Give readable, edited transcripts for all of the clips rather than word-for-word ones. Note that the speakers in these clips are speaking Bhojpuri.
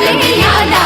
कन्हैया लाल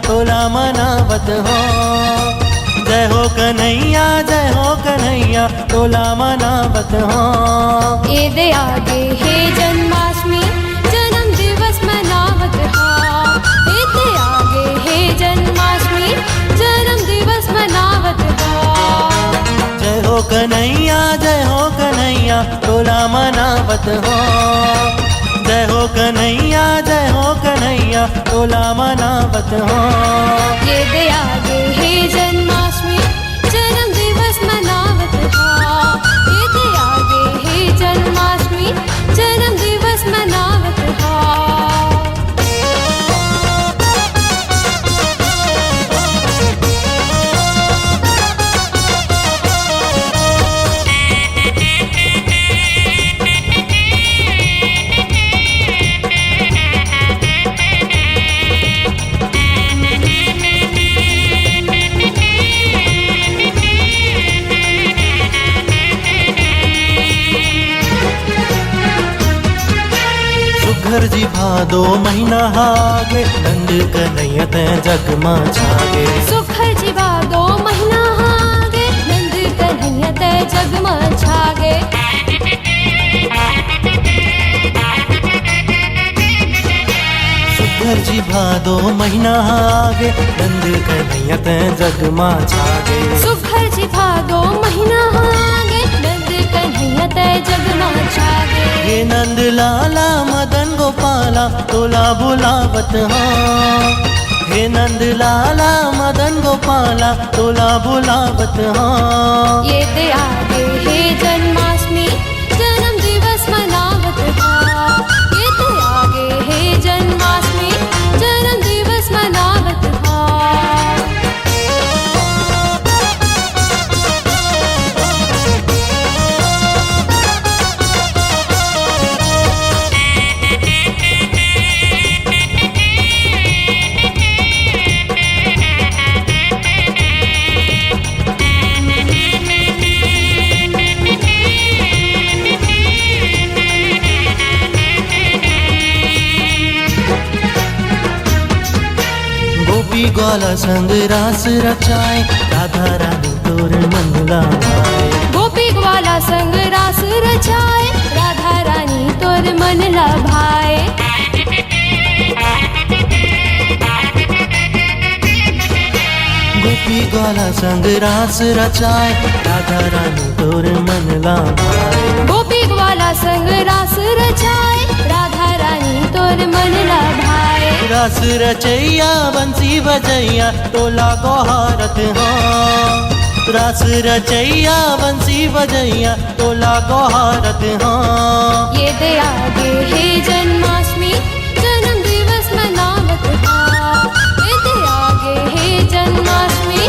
तोला मनावत हो। जय हो कन्हैया तोला मनावत हो। ईद आगे हे जन्माष्टमी जन्म दिवस मनावत हा। ईद आगे हे जन्माष्टमी जन्म दिवस मनावत हा। जय हो कन्हैया तोला मनावत हो। जय हो कन्हैया तोला मनावत हो। ईद आगे हे जन्माष्टमी जन्म दिवस मनावत हा। ईद आगे हे जन्माष्टमी जन्म दिवस मनावत हा। घर जी भादो महीना हागे नंद कन्हैया ते जग मां छागे। सुखर जी भादो महीना हागे नंद कन्हैया ते जग मां छागे। सुखर जी भादो महीना हागे नंद कन्हैया ते जग मां छागे। सुखर जी भादो महीना हागे नंद कन्हैया ते जग मां छागे। ये नंद लाला मदन गोपाला तोला बुलावत हो। हे नंद लाला मदन गोपाला तोला बुलावत हो। ये दे आगे हे जन्माष्टमी जन्म दिवस मनावत हा। ये दे आगे हे जन्माष्टमी जन्म दिवस मनावत हा। गोपी ग्वाला संग रास रचाए राधा रानी तोर मन लाए। गोपी ग्वाला संग रास रचाए राधा रानी तोर मन लभाए। गोपी ग्वाला संग रास रचाए राधा रानी तोर मन लाए। गोपी ग्वाला संग रास रचाए राधा रानी तोर मन लभाए। रास रचैया बंसी बजैया तोला गोहारत हो। रास रचैया बंसी बजैया तोला गोहारत हो। ये दे आगे हे जन्माष्टमी जन्म दिवस मनावत हा। ये दे आगे हे जन्माष्टमी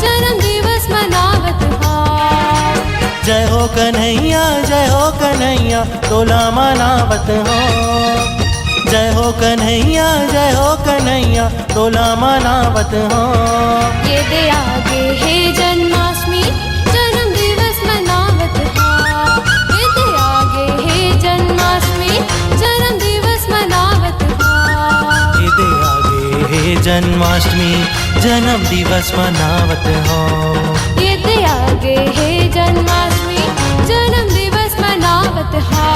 जन्म दिवस मनावत हा। जय हो कन्हैया तोला मनावत हो। जय हो कन्हैया तोला मनावत हो। ये दे आगे हे जन्माष्टमी जन्म दिवस मनावत हा। ये दे आगे हे जन्माष्टमी जन्म दिवस मनावत हा। ये दे आगे हे जन्माष्टमी जन्म दिवस मनावत हो। ये दे आगे हे जन्माष्टमी जन्म दिवस मनावत हा।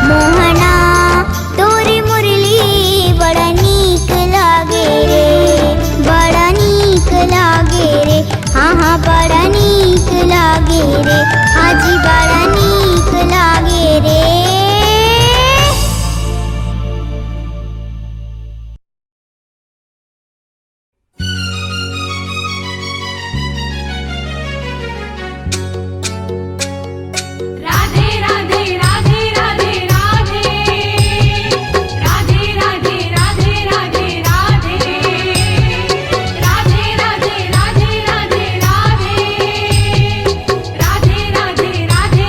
मोहना तोरी मुरली बड़ा नीक लागे रे, बड़ा नीक लागे रे, हाँ हाँ बड़ा नीक लागे रे, हाँ जी बड़ा नीक लागे रे। राधे राधे राधे राधे राधे राधे राधे राधे राधे राधे राधे राधे राधे राधे राधे राधे राधे राधे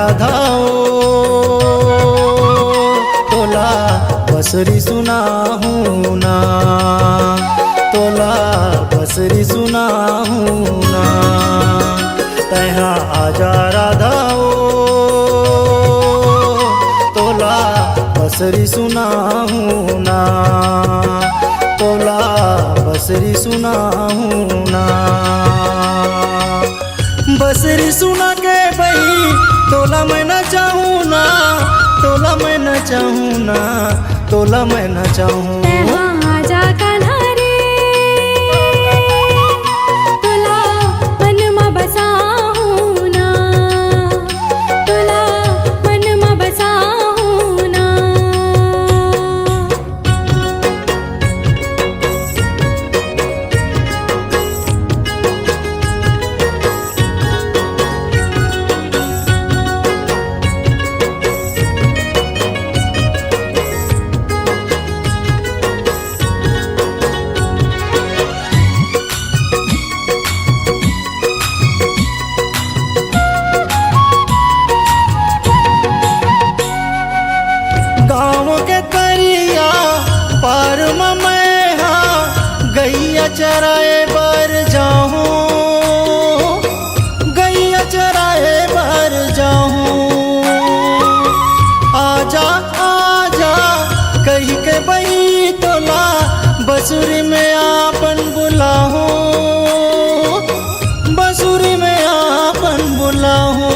राधाओ तोला बसरी सुनाहूँ ना, तोला बसरी सुनाहूँ ना। तैहा आजा राधाओ तोला बसरी सुनाहूँ ना, तोला बसरी सुनाहूँ ना। बसरी सुना के बही तोला मैं न चाहूँ ना, तोला मैं न चाहूँ ना, तोला मैं न चाहूँ। आजा कान्हा रे तोला मन में बसाहूँ ना, तोला मन में बसाहूँ ना। गाँव के तरिया पार में मैं हाँ गैया चराए बर जाऊँ, गैया चराए बर जाऊँ। आजा आजा कही के बही तोला बसुरी में आपन बुलाहूँ, बसुरी में आपन बुलाहूँ,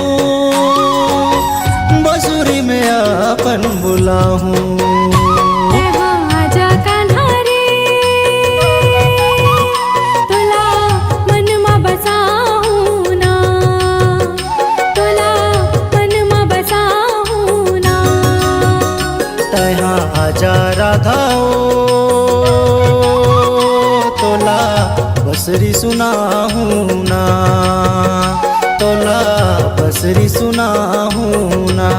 बसुरी में आपन बुलाहूँ। आजा कान्हा रे तोला मन में बसाहूँ ना, तोला मन में बसाहूँ ना। तैहा आजा राधाओ तोला बसरी सुनाहूँ ना, तोला बसरी सुनाहूँ ना।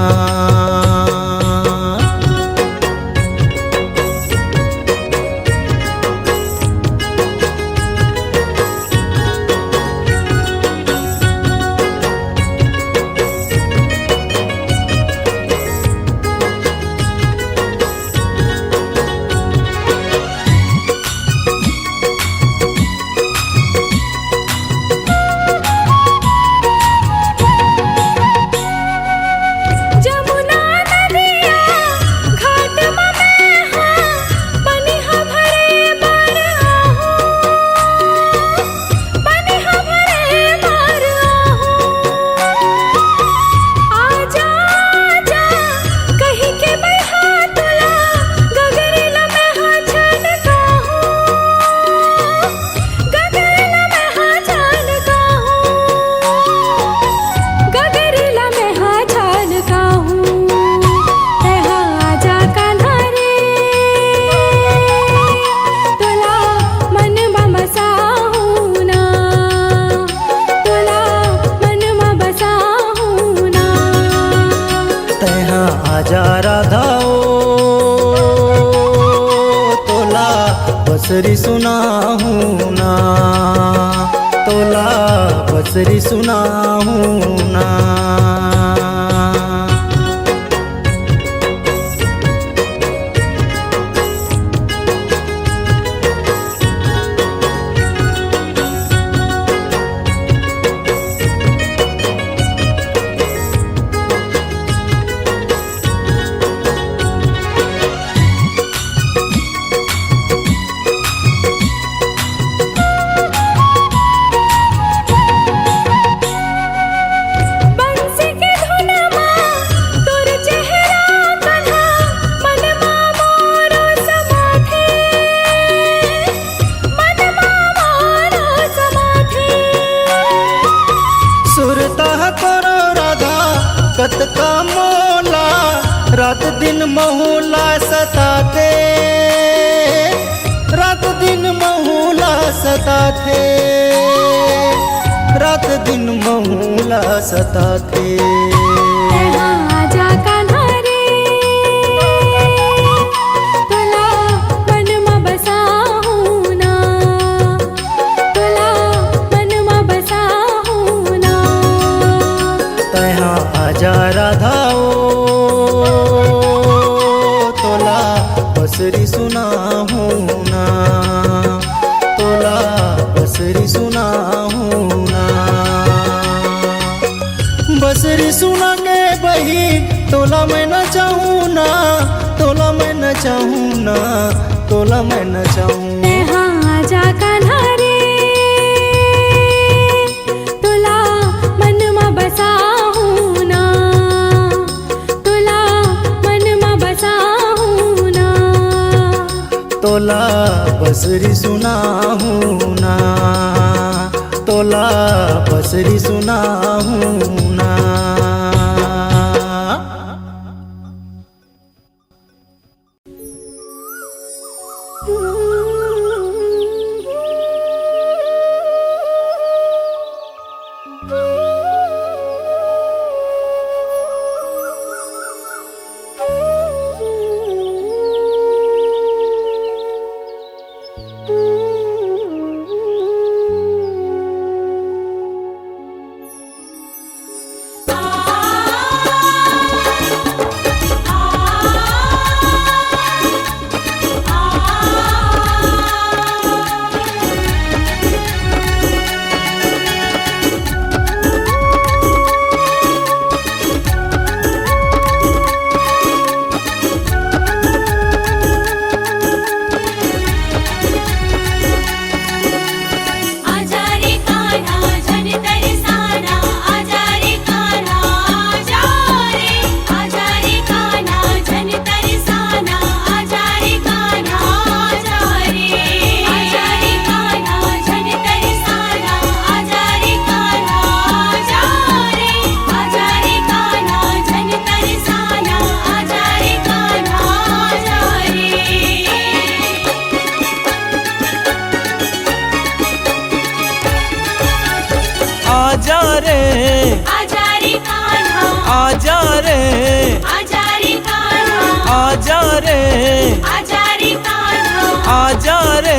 जमुना नदिया घाट में मैं हाँ पनिहा भरे बार आहूँ, पनिहा भरे बार आहूँ। आजा आजा कही के बैहा तोला गगरेला मैं हाँ छनकाहूँ, गगरेला मैं हाँ छनकाहूँ, गगरेला मैं हाँ छनकाहूँ। तैहा आजा कान्हा रे तोला मन में बसाहूँ ना, तोला मन में बसाहूँ ना। तैहा आजा राधाओ तोला बसरी सुनाहूँ ना, तोला बसरी सुनाहूँ ना। बंसी के धुन में तोर चेहरा कान्हा मन में मोरो समाथे, मन में मोरो समाथे। सुरता करो राधा कत का मोला, रात दिन महुला सताते, रात दिन महुला सताते, रात दिन महुला सताते। तैहा आजा कान्हा रे तोला मन में बसाहूँ ना, तोला मन में बसाहूँ ना। तैहा आजा राधा ओ तोला बसरी सुनाहूं ना, तोला बसरी सुनाहूं ना। बसरी सुना के बही तोला मैं न चाहूँ ना, तोला मैं न चाहूँ ना, तोला मैं न चाहूँ। हाँ जा कान्हा रे तोला मन में बसाहूं ना, तोला मन में बसाहूं ना। तोला बसरी सुनाहूं ना, तोला बसरी सुनाहूं ना। आजा रे आजा रे कान्हा, आजा रे आजा रे कान्हा, आजा रे आजा रे कान्हा, आजा रे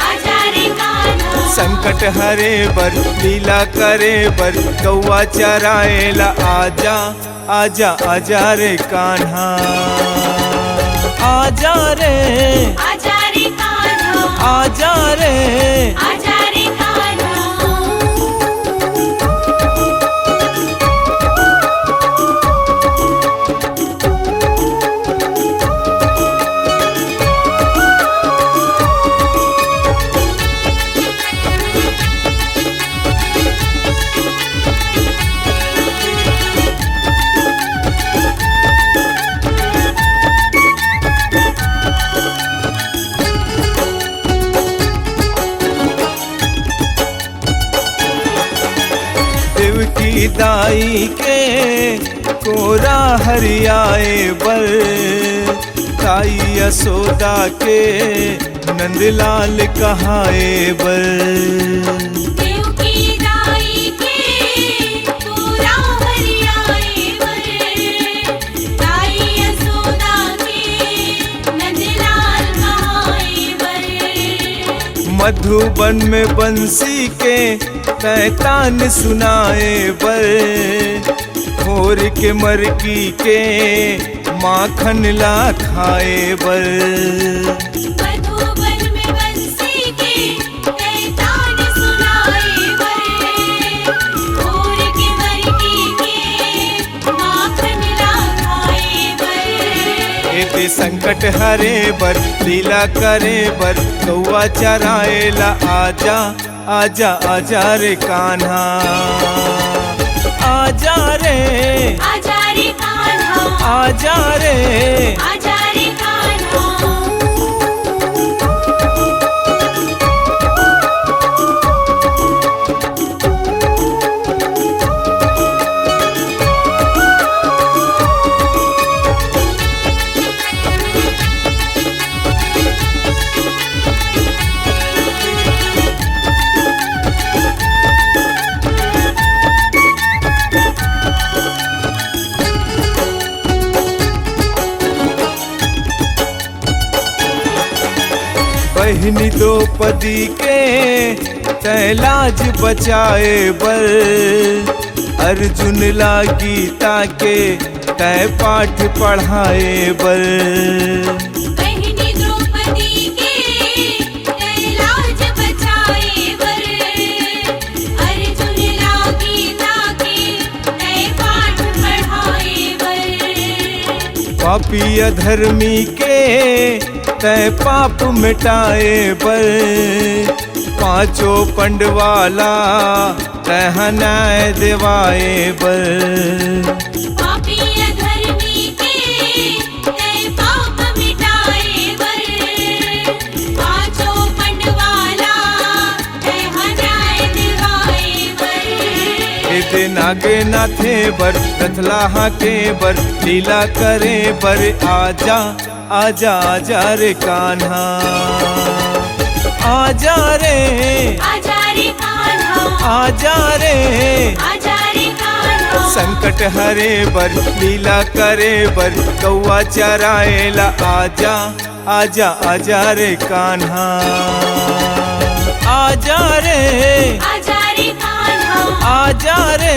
आजा रे कान्हा। संकट हरे बर लीला करे बर गौवा चराएला आजा आजा आजा रे कान्हा। आजा रे आजा रे कान्हा, आजा रे आजा रे कान्हा। देवकी दाई के कोरा हरियाए बर, ताई यशोदा के नंदलाल कहाए बर। देवकी दाई के कोरा हरियाए बर, ताई यशोदा के नंदलाल कहाए बर। मधुबन में बंसी के तैतान सुनाए बर, घोर के मरकी के माखन ला खाए बर। मधुबन में बंसी के तैतान सुनाए बर, घोर के मरकी के माखन ला खाए बर। एते संकट हरे बर लीला करे बर गौवा चराएला आजा आजा आजा रे कान्हा। आजा रे आजा रे कान्हा, आजा रे आजा रे कान्हा। बहिनी द्रौपदी के तैलाज बचाए बर, अर्जुन ला गीता के तय पाठ पढ़ाए बर। बहनी द्रौपदी के तय लाज बचाए बर। अर्जुन ला गीता के तय पाठ पढ़ाए बर। पापी अधर्मी के तय पाप मिटाए बर। पांचों पंडवाला तह न्याय दिवाए बर। पापी अधर्मी के तय पाप मिटाए बर। पांचों पंडवाला तह न्याय दिवाए बर। इते नागे नाथे बर रथलाहा के बर लीला करे बर। आजा आजा आजा रे कान्हा आजा रे कान्हा आजा रे आजा रे कान्हा। संकट हरे बर लीला करे बर कौआ चराएला। आजा आजा आजा रे कान्हा आजा रे कान्हा आजा रे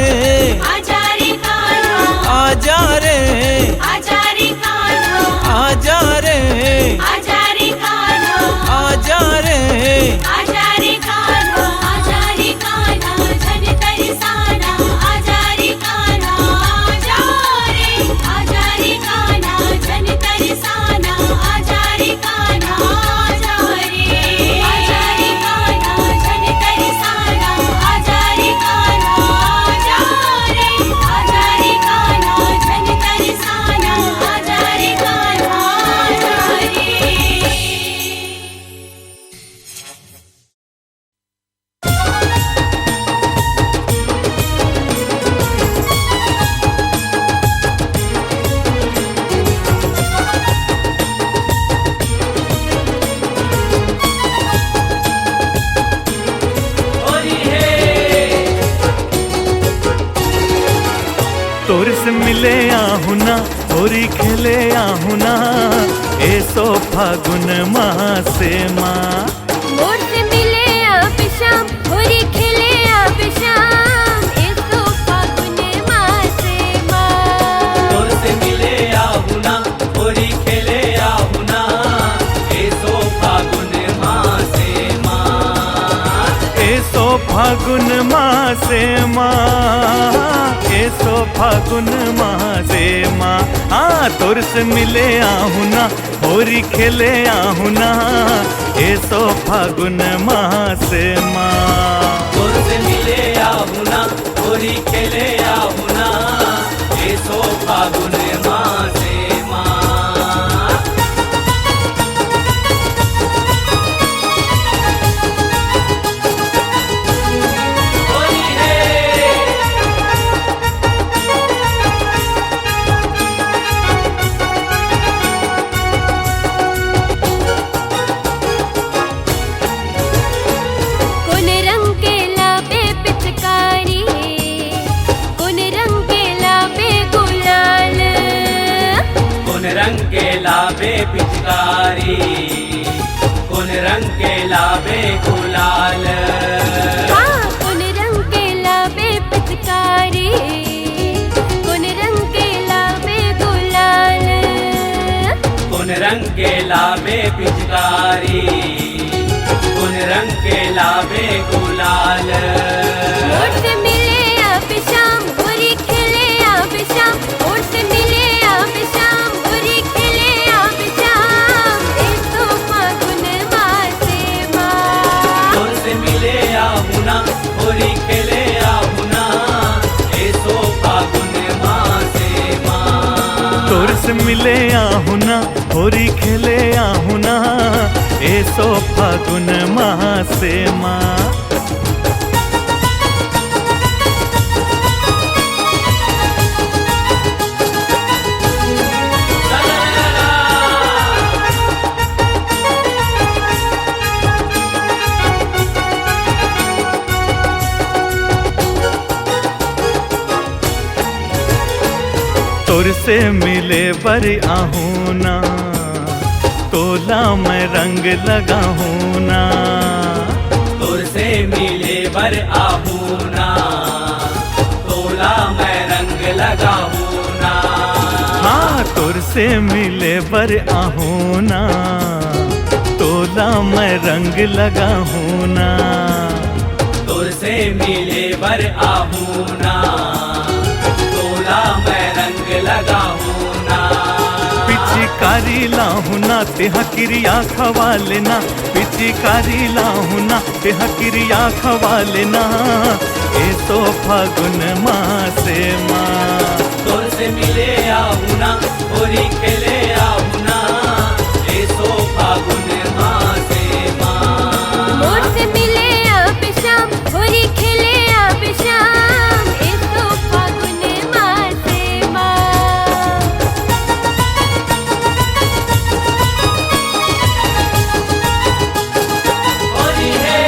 आजा रे कान्हा आजा रे कान्हा आजा रे आजा रे कान्हा आजा रे आजा रे कान्हा आजा रे कान्हा जन तरसाना। आजा रे कान्हा आजा रे कान्हा जन तरसाना। आजा रे कान्हा आजा रे कान्हा जन तरसाना। आजा रे कान्हा आजा रे कान्हा जन तरसाना। आजा रे कान्हा आजा रे। तोर से मिले आहू ना होरी खेले आहू ना ऐसो फागुन मासे माँ। मोर से मिले आप शाम होरी खेले आप शाम। ऐसो फागुन मासे माँ। तोर से मिले आहुना होरी खेले आहुना ऐसो फागुन मासे माँ। ऐसो फागुन मासे माँ ऐसो फागुन मासे माँ। हाँ तोर से मिले आहू ना होरी खेले आहू ना ऐसो फागुन मासे माँ। तोर से मिले आहुना होरी खेले आहुना ऐसो फागुन मासे माँ। होली है कौन रंग के लाबे पिचकारी। कौन रंग के लाबे गुलाल। कौन रंग के लाबे पिचकारी कौन रंग के लाबे गुलाल। हाँ कौन रंग के लाबे पिचकारी। कौन रंग के लाबे गुलाल। कौन रंग के लाबे पिचकारी कौन रंग के लाबे गुलाल। मोर से मिले आप शाम होरी खेले आप शाम। मोर से मिले आप शाम होरी खेले आप शाम। ऐसो फागुन मासे माँ। तोर से मिले आहुना होरी खेले आहुना ऐसो फागुन मासे माँ। तोर से मिले आहू ना होरी खेले आहू ना ऐसो फागुन मासे माँ। तोर से मिले बर आहू ना तोला मैं रंग लगाहू ना। तोर से मिले बर आहुना तोला लगाहू ना। हाँ तोर से मिले बर आहू ना, तोला मैं रंग लगाहू ना। तोर से मिले बर आहू ना, तोला मैं रंग लगाहू ना। पिचकारी लाहू ना तेहा क्रिया खवा लेना, पिचकारी लाहू ना तेहा क्रिया खवा लेना। ए तो फागुन मासे माँ, तोर से मिले आहू ना, होरी खेले आहू ना। ए सो फागुन मासे माँ। मोर से मिले अब शाम, होरी खेले अब शाम। ए तो फागुन मासे माँ। होरी है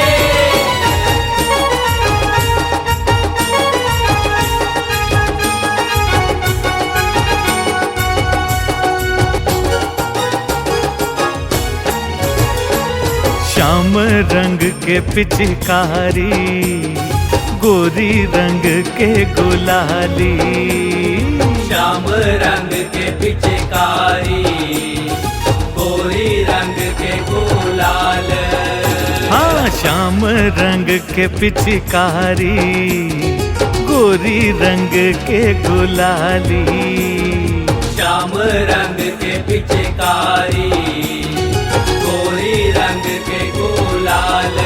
श्याम रंग के पिचकारी, गोरी रंग के गुलाली। श्याम रंग के पिचकारी, गोरी रंग के गुलाल। हाँ श्याम रंग के पिचकारी, गोरी रंग के गुलाली। श्याम रंग के पिचकारी, गोरी रंग के गुलाल।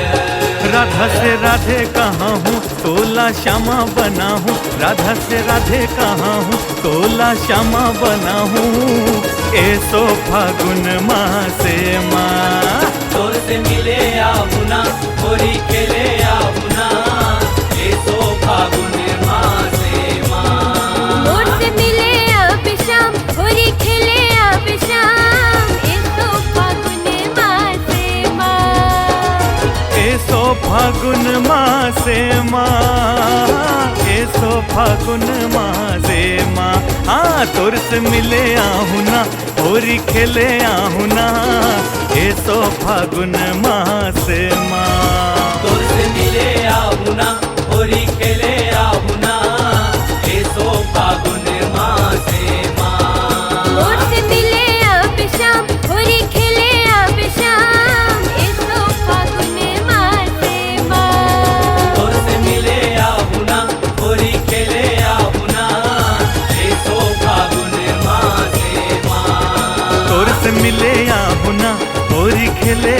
राधा से राधे कहाँ हूँ, तोला श्यामा बना हूँ। राधा से राधे कहाँ हूँ, तोला श्यामा बना हूँ। ऐसो फागुन मासे माँ, तोर से मिले आहू ना, होरी खेले आहू ना। ए सो फागुन मासे माँ। मोर से मिले अब शाम, होरी खेले अब शाम। ए तो फागुन मासे माँ। ऐसो फागुन मासे माँ, ऐसो फागुन मासे माँ। हाँ तोर से मिले आहू ना, होरी खेले आहू ना। ऐसो फागुन मासे माँ। तोर से मिले आहू ना, होरी खेले आहू ना। ए सो फागुन मासे माँ। मोर से मिले अब शाम, होरी खेले अब शाम। ए तो फागुन मासे माँ। तोर से मिले आहू ना, होरी खेले आहू ना। ए सो फागुन मासे माँ। तोर से मिले आहू ना, होरी खेले